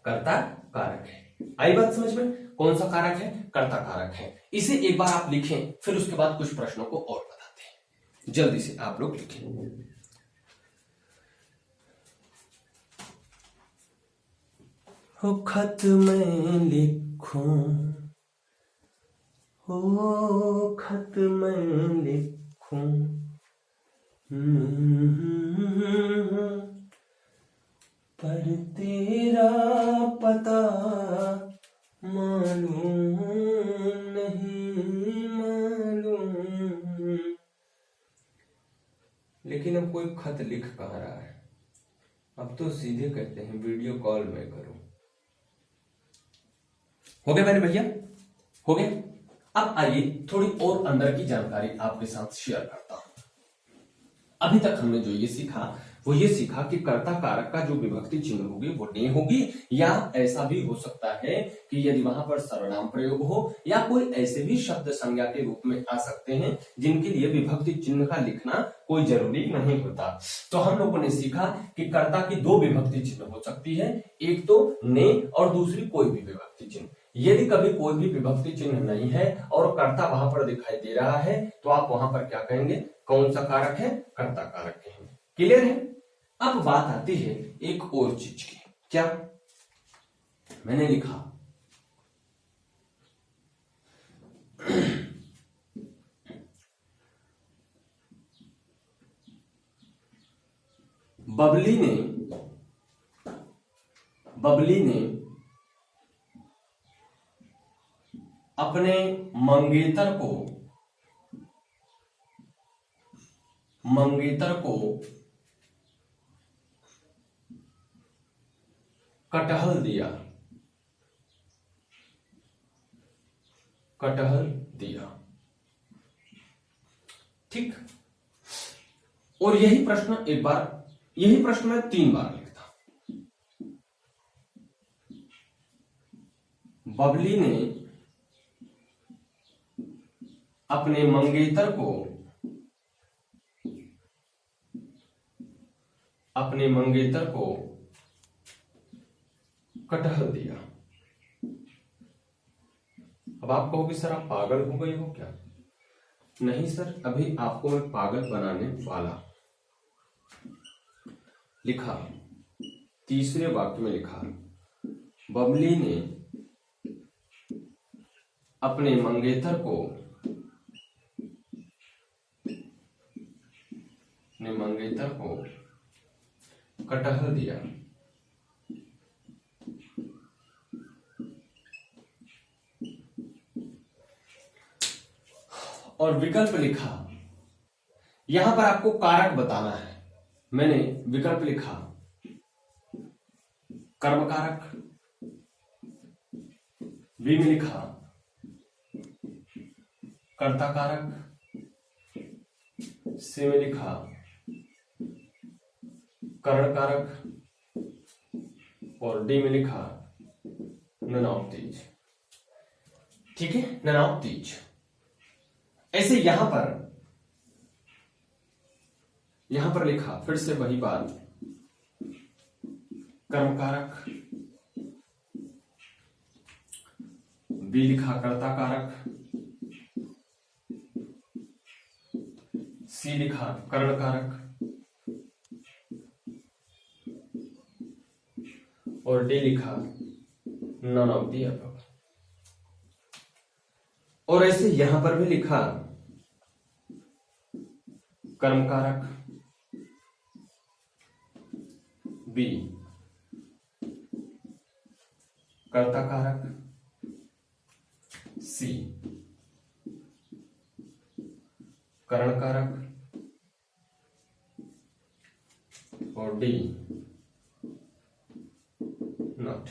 कर्ता कारक है। आई बात समझ में, कौन सा कारक है, कर्ता कारक है। इसे एक बार आप लिखें, फिर उसके बाद कुछ प्रश्नों को और बताते हैं। जल्दी से आप लोग लिखें। हो खत मैं लिखूं, हो खत मैं लिखूं, पर तेरा पता मालूम नहीं मालूम। लेकिन अब कोई खत लिख कहाँ रहा है, अब तो सीधे कहते हैं वीडियो कॉल में करो। हो गया मेरे भैया, हो गया। अब आइए थोड़ी और अंदर की जानकारी आपके साथ शेयर करता हूं। अभी तक हमने जो ये सीखा वो ये सीखा कि कर्ता कारक का जो विभक्ति चिन्ह होगी वो ने होगी, या ऐसा भी हो सकता है कि यदि वहां पर सर्वनाम प्रयोग हो या कोई ऐसे भी शब्द संज्ञा के रूप में आ सकते हैं जिनके लिए विभक्ति चिन्ह का लिखना कोई जरूरी नहीं होता। तो हम लोगों ने सीखा कि कर्ता की दो विभक्ति चिन्ह हो सकती है, एक तो ने और दूसरी कोई भी विभक्ति चिन्ह। यदि कभी कोई भी विभक्ति चिन्ह नहीं है और कर्ता वहां पर दिखाई दे रहा है तो आप वहां पर क्या कहेंगे, कौन सा कारक है, कर्ता कारक कहेंगे। क्लियर है। अब बात आती है एक और चीज की। क्या मैंने लिखा, बबली ने अपने मंगेतर को कटहल दिया। ठीक। और यही प्रश्न मैं 3 बार लिखता। बबली ने अपने मंगेतर को कटहल दिया। अब आप कहोगे सर आप पागल हो गए हो क्या? नहीं सर, अभी आपको मैं पागल बनाने वाला। लिखा, तीसरे वाक्य में लिखा, बबली ने अपने मंगेतर को कटहल दिया। और विकल्प लिखा, यहां पर आपको कारक बताना है। मैंने विकल्प लिखा कर्म कारक, बी में लिखा कर्ता कारक, सी में लिखा करण कारक, और डी में लिखा नन ऑफ दीज। ठीक है, नन ऑफ दीज। ऐसे यहां पर लिखा, फिर से वही बात, कर्म कारक, बी लिखा कर्ता कारक, सी लिखा करण कारक, और डी लिखा नन ऑफ दी अबव। और ऐसे यहां पर भी लिखा कर्म कारक, बी कर्ता कारक, सी करण कारक, और डी नॉट।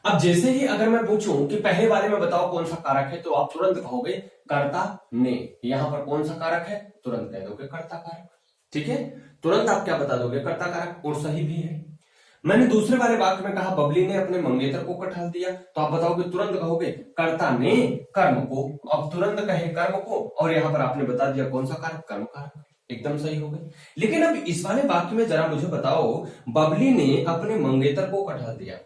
अब जैसे ही अगर मैं पूछूं कि पहले वाले में बताओ कौन सा कारक है, तो आप तुरंत कहोगे कर्ता ने। यहां पर कौन सा कारक है, तुरंत कह दोगे कर्ता कारक। ठीक है, तुरंत आप क्या बता दोगे, कर्ता कारक, और सही भी है। मैंने दूसरे वाले वाक्य में कहा बबली ने अपने मंगेतर को कटहल दिया, तो आप बताओगे, तुरंत कहोगे कर्ता ने कर्म को। अब तुरंत कहे कर्म को, और यहां पर आपने बता दिया कौन सा कारक, कर्म कारक, एकदम सही हो गए। लेकिन अब इस वाले वाक्य में जरा मुझे बताओ, बबली ने अपने मंगेतर को कटहल दिया,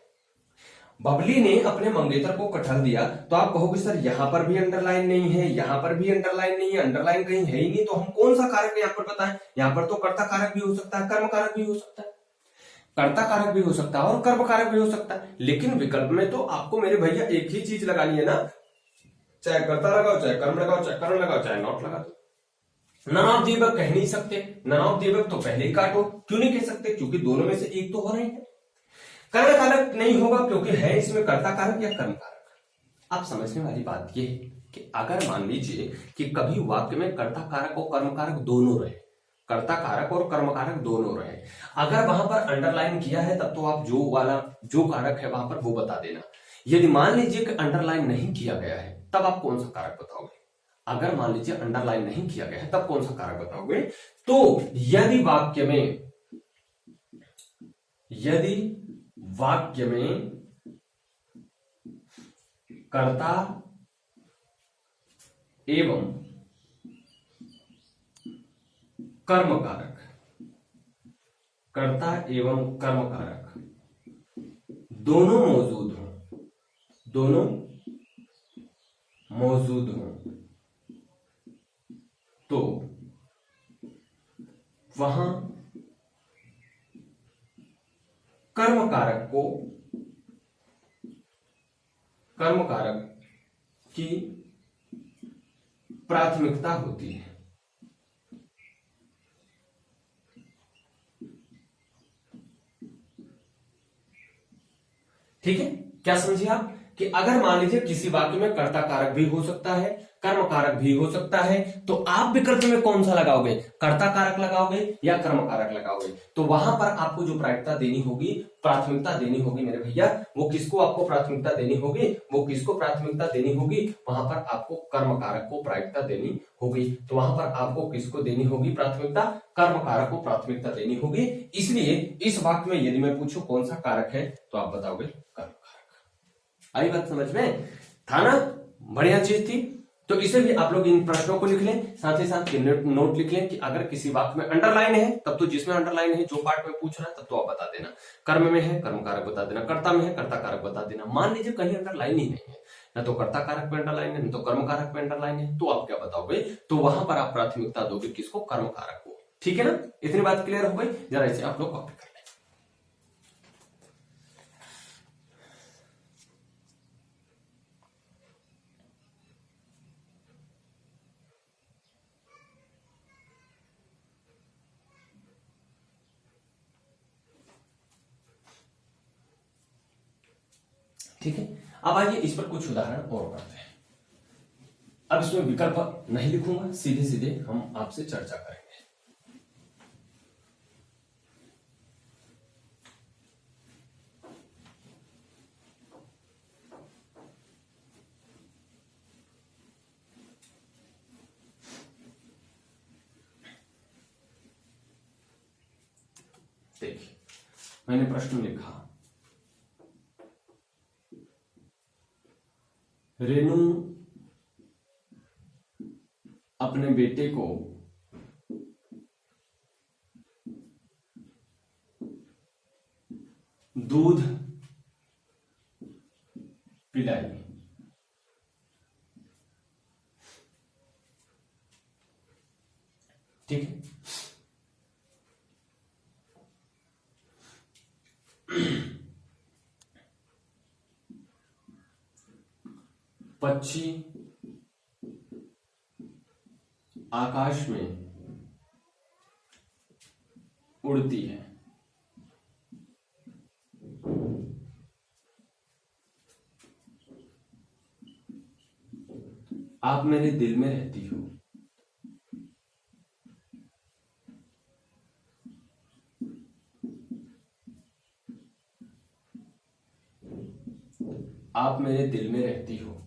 बबली ने अपने मंगेतर को कटहल दिया, तो आप कहोगे सर यहां पर भी अंडरलाइन नहीं है, यहां पर भी अंडरलाइन नहीं है, अंडरलाइन कहीं है ही नहीं, तो हम कौन सा कारक यहां पर बताएं? यहां पर तो कर्ता कारक भी हो सकता है, कर्म कारक भी हो सकता है, कर्ता कारक भी हो सकता है, और कर्म कारक भी हो सकता है। लेकिन विकल्प में तो आपको मेरे भैया एक ही चीज लगानी है ना, चाहे कर्ता लगाओ, चाहे कर्म लगाओ, चाहे करण लगाओ, चाहे नॉट लगा दो। नन ऑफ दी अबव कह नहीं सकते, नन ऑफ दी अबव तो पहले ही काटो। क्यों नहीं कह सकते? क्योंकि दोनों में से एक तो हो रही है। कर्ण कारक नहीं होगा क्योंकि है इसमें कर्ता कारक या कर्म कारक। आप समझने वाली बात यह है कि अगर मान लीजिए कि कभी वाक्य में कर्ता कारक और कर्म कारक दोनों रहे, कर्ता कारक और कर्म कारक दोनों रहे, अगर वहां पर अंडरलाइन किया है तब तो आप जो कारक है वहां पर वो बता देना। यदि मान लीजिए कि अंडरलाइन नहीं किया गया है, तब आप कौन सा कारक बताओगे? अगर मान लीजिए अंडरलाइन नहीं किया गया है, तब कौन सा कारक बताओगे? तो यदि वाक्य में कर्ता एवं कर्म कारक, कर्ता एवं कर्म कारक दोनों मौजूद हों, तो वहां कर्म कारक की प्राथमिकता होती है। ठीक है, क्या समझिए आप कि अगर मान लीजिए किसी वाक्य में कर्ता कारक भी हो सकता है, कर्म कारक भी हो सकता है, तो आप विकल्प में कौन सा लगाओगे? कर्ता कारक लगाओगे या कर्म कारक लगाओगे? तो वहां पर आपको जो प्राथमिकता देनी होगी मेरे भैया, वो किसको आपको प्राथमिकता देनी होगी? वहां पर आपको कर्म कारक को प्राथमिकता देनी होगी। तो वहां पर आपको किसको देनी होगी प्राथमिकता? कर्म कारक को प्राथमिकता देनी होगी। इसलिए इस वाक्य में यदि मैं पूछूं कौन सा कारक है, तो आप बताओगे कर्म कारक। आई बात समझ में? था ना? बढ़िया चीज थी। तो इसे भी आप लोग इन प्रश्नों को लिख लें, साथ ही साथ नोट लिख लें कि अगर किसी वाक्य में अंडरलाइन है तब तो जिसमें अंडरलाइन है जो पार्ट में पूछ रहा है तब तो आप बता देना, कर्म में है कर्म कारक बता देना, कर्ता में है कर्ता कारक बता देना। मान लीजिए कहीं अंडरलाइन ही नहीं है, ना तो कर्ता कारक में अंडरलाइन है, ना तो कर्म कारक में अंडरलाइन है, तो आप क्या बताओगे? तो वहां पर आप प्राथमिकता दोगे किसको? कर्म कारक को। ठीक है ना, इतनी बात क्लियर हो गई? जरा इसे आप लोग कॉपी कर लें। ठीक है, अब आइए इस पर कुछ उदाहरण और करते हैं। अब इसमें विकल्प नहीं लिखूंगा, सीधे सीधे हम आपसे चर्चा करेंगे। देखिए, मैंने प्रश्न लिखा, रेणु अपने बेटे को दूध पिलाई। ठीक है, पक्षी आकाश में उड़ती है। आप मेरे दिल में रहती हो। आप मेरे दिल में रहती हो।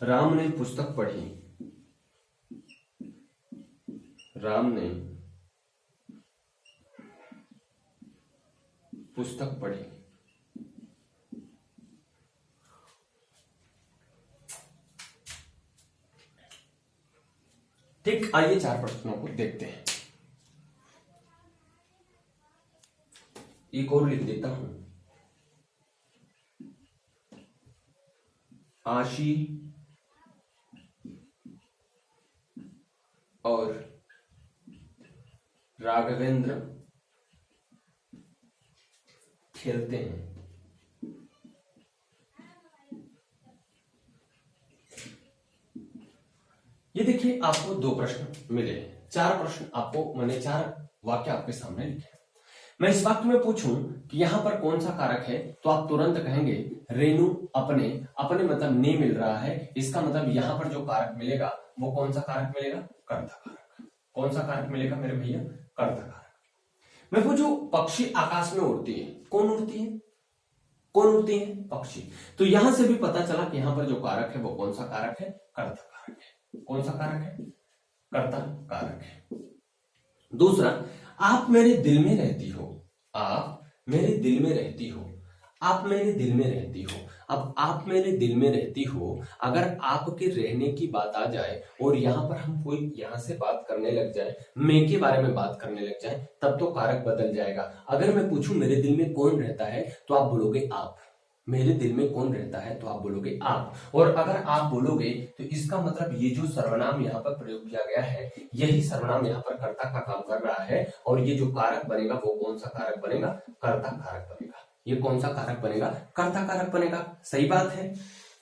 राम ने पुस्तक पढ़ी। राम ने पुस्तक पढ़ी। ठीक, आइए 4 प्रश्नों को देखते हैं। एक और लिख देता हूं, आशी और राघवेंद्र खेलते हैं। ये देखिए, आपको 2 प्रश्न मिले, 4 प्रश्न आपको, मैंने 4 वाक्य आपके सामने लिखे। मैं इस वाक्य में पूछूं कि यहां पर कौन सा कारक है, तो आप तुरंत कहेंगे रेणु अपने। अपने मतलब ने मिल रहा है, इसका मतलब यहां पर जो कारक मिलेगा वो कौन सा कारक मिलेगा? कर्ता कारक। कौन सा कारक मिलेगा मेरे भैया? कर्ता कारक। मैं पूछूं पक्षी आकाश में उड़ती है, कौन उड़ती है? कौन उड़ती है? पक्षी। तो यहां से भी पता चला कि यहां पर जो कारक है वो कौन सा कारक है? कर्ता कारक है। कौन सा कारक है? कर्ता कारक है। दूसरा, आप मेरे दिल में रहती हो। आप मेरे दिल में रहती हो। आप मेरे दिल में रहती हो। अब आप मेरे दिल में रहती हो, अगर आपके रहने की बात आ जाए और यहां पर हम कोई यहां से बात करने लग जाए, मैं के बारे में बात करने लग जाए, तब तो कारक बदल जाएगा। अगर मैं पूछूं मेरे दिल में कौन रहता है, तो आप बोलोगे आप। मेरे दिल में कौन रहता है, तो आप बोलोगे आप। और अगर आप बोलोगे तो इसका मतलब ये जो सर्वनाम यहाँ पर प्रयोग किया गया है, यही सर्वनाम यहाँ पर कर्ता का काम कर रहा है, और ये जो कारक बनेगा वो कौन सा कारक बनेगा? कर्ता कारक बनेगा। ये कौन सा कारक बनेगा? कर्ता कारक बनेगा। सही बात है।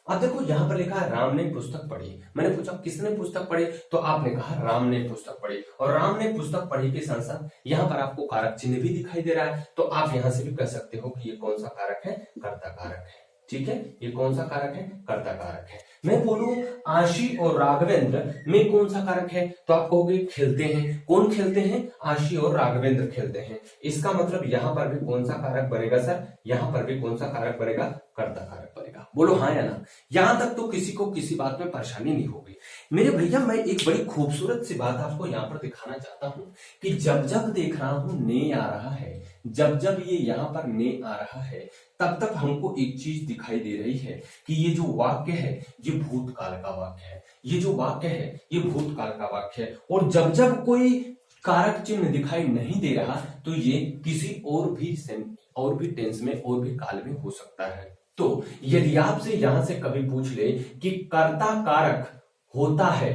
अब देखो यहाँ पर लिखा है राम ने पुस्तक पढ़ी। मैंने पूछा किसने पुस्तक पढ़ी, तो आपने कहा राम ने पुस्तक पढ़ी। और राम ने पुस्तक पढ़ी के साथ साथ यहाँ पर आपको कारक चिन्ह भी दिखाई दे रहा है, तो आप यहाँ से भी कह सकते हो कि ये कौन सा कारक है? कर्ता कारक है। ठीक है, ये कौन सा कारक है? कर्ता कारक है। मैं बोलूं आशी और राघवेंद्र में कौन सा कारक है, तो आप कहोगे खेलते हैं। कौन खेलते हैं? आशी और राघवेंद्र खेलते हैं। इसका मतलब यहां पर भी कौन सा कारक बनेगा सर? यहां पर भी कौन सा कारक बनेगा? कर्ता कारक बनेगा। बोलो हाँ या ना। यहां तक तो किसी को किसी बात में परेशानी नहीं होगी। मेरे भैया मैं एक बड़ी खूबसूरत सी बात आपको यहाँ पर दिखाना चाहता हूं कि जब जब देख रहा हूं ने आ रहा है, जब जब ये यहाँ पर ने आ रहा है, तब तक हमको एक चीज दिखाई दे रही है कि ये जो वाक्य है ये भूतकाल का वाक्य है। ये जो वाक्य है ये भूतकाल का वाक्य है। और जब जब कोई कारक चिन्ह दिखाई नहीं दे रहा तो ये किसी और भी टेंस में और भी काल में हो सकता है। तो यदि आपसे यहां से कभी पूछ ले कि कर्ता कारक होता है,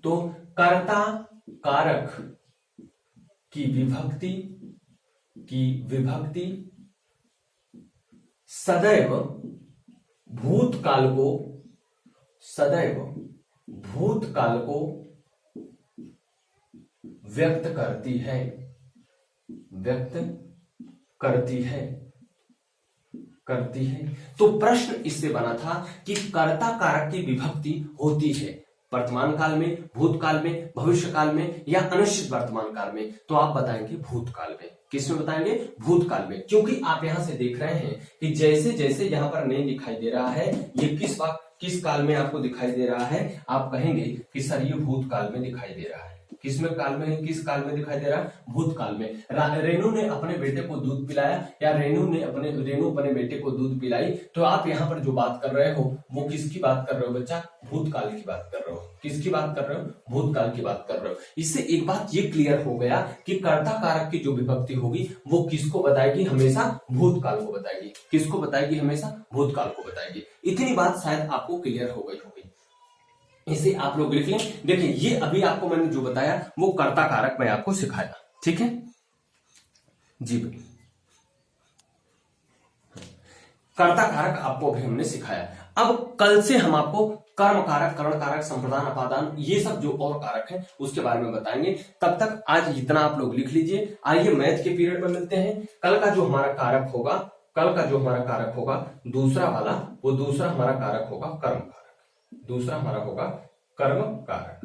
तो कर्ता कारक की विभक्ति सदैव भूतकाल को व्यक्त करती है। तो प्रश्न इससे बना था कि कर्ता कारक की विभक्ति होती है वर्तमान काल में, भूतकाल में, भविष्य काल में या अनिश्चित वर्तमान काल में। तो आप बताएंगे भूतकाल में। किसमें बताएंगे? भूतकाल में। क्योंकि आप यहां से देख रहे हैं कि जैसे जैसे यहां पर नहीं दिखाई दे रहा है, ये किस काल में आपको दिखाई दे रहा है, आप कहेंगे कि सर ये भूतकाल में दिखाई दे रहा है। किस काल में दिखाई दे रहा है? भूतकाल में। रेणु ने अपने बेटे को दूध पिलाया या रेणु अपने बेटे को दूध पिलाई। तो आप यहाँ पर जो बात कर रहे हो वो किसकी बात कर रहे हो बच्चा? भूतकाल की बात कर रहे हो। किसकी बात कर रहे हो? भूतकाल की बात कर रहे हो। इससे एक बात ये क्लियर हो गया कि कर्ता कारक की जो विभक्ति होगी वो किसको बताएगी? हमेशा भूतकाल को बताएगी। किसको बताएगी? हमेशा भूतकाल को बताएगी। इतनी बात शायद आपको क्लियर हो गई होगी। इसे आप लोग लिख लें। देखिए ये अभी आपको मैंने जो बताया वो कर्ता कारक मैं आपको सिखाया, ठीक है जी भाई। कर्ता कारक आपको अभी हमने सिखाया। अब कल से हम आपको कर्म कारक, करण कारक, संप्रदान, अपादान, ये सब जो और कारक हैं उसके बारे में बताएंगे। तब तक आज इतना आप लोग लिख लीजिए। आइए मैथ के पीरियड में मिलते हैं। कल का जो हमारा कारक होगा दूसरा वाला, वो दूसरा हमारा कारक होगा कर्म कारक। दूसरा हमारा होगा कर्म कारक।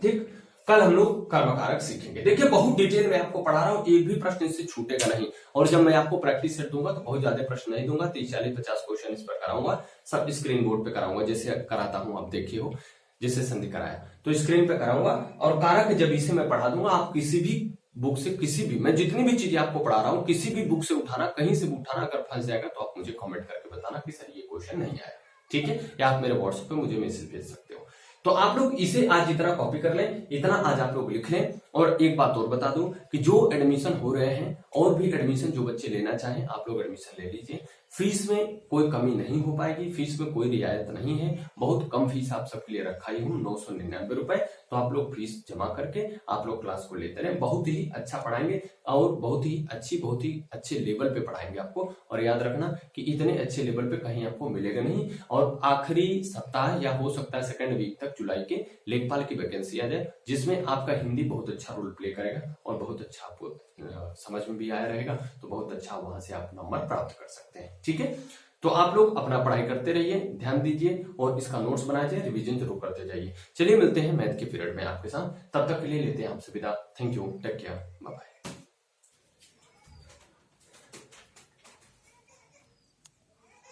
ठीक, कल हम लोग कर्म कारक सीखेंगे। देखिए बहुत डिटेल में आपको पढ़ा रहा हूं, एक भी प्रश्न इससे छूटेगा नहीं। और जब मैं आपको प्रैक्टिस सेट दूंगा तो बहुत ज्यादा प्रश्न नहीं दूंगा, 30-40-50 क्वेश्चन इस पर कराऊंगा। सब स्क्रीन बोर्ड पे कराऊंगा, जैसे कराता हूं आप देखिए हो, जैसे संधि कराया तो स्क्रीन पे कराऊंगा। और कारक जब इसे मैं पढ़ा दूंगा, आप किसी भी बुक से, मैं जितनी भी चीजें आपको पढ़ा रहा हूं, किसी भी बुक से उठाना, कहीं से उठाना, अगर फंस जाएगा तो आप मुझे कमेंट करके बताना कि सर ये क्वेश्चन नहीं आया, ठीक है। या आप मेरे व्हाट्सएप पे मुझे मैसेज भेज सकते हो। तो आप लोग इसे आज इतना कॉपी कर लें, इतना आज आप लोग लिख लें। और एक बात और बता दूं कि जो एडमिशन हो रहे हैं और भी एडमिशन जो बच्चे लेना चाहें, आप लोग एडमिशन ले लीजिए। फीस में कोई कमी नहीं हो पाएगी, फीस में कोई रियायत नहीं है। बहुत कम फीस आप सबके लिए रखा ही हूं, 999 रुपए। तो आप लोग फीस जमा करके आप लोग क्लास को लेते रहे। बहुत ही अच्छा पढ़ाएंगे और बहुत ही अच्छे लेवल पे पढ़ाएंगे आपको। और याद रखना कि इतने अच्छे लेवल पे कहीं आपको मिलेगा नहीं। और आखिरी सप्ताह या हो सकता है सेकंड वीक तक जुलाई के लेखपाल की वैकेंसी आ जाए, जिसमें आपका हिंदी बहुत अच्छा रोल प्ले करेगा और बहुत अच्छा आपको समझ में भी आया रहेगा। तो बहुत अच्छा वहां से आप नंबर प्राप्त कर सकते हैं, ठीक है। तो आप लोग अपना पढ़ाई करते रहिए, ध्यान दीजिए और इसका नोट्स बनाइए, रिवीजन जरूर करते जाइए। चलिए मिलते हैं मैथ के पीरियड में आपके साथ। तब तक के लिए लेते हैं आपसे विदा। Thank you, take care, bye bye.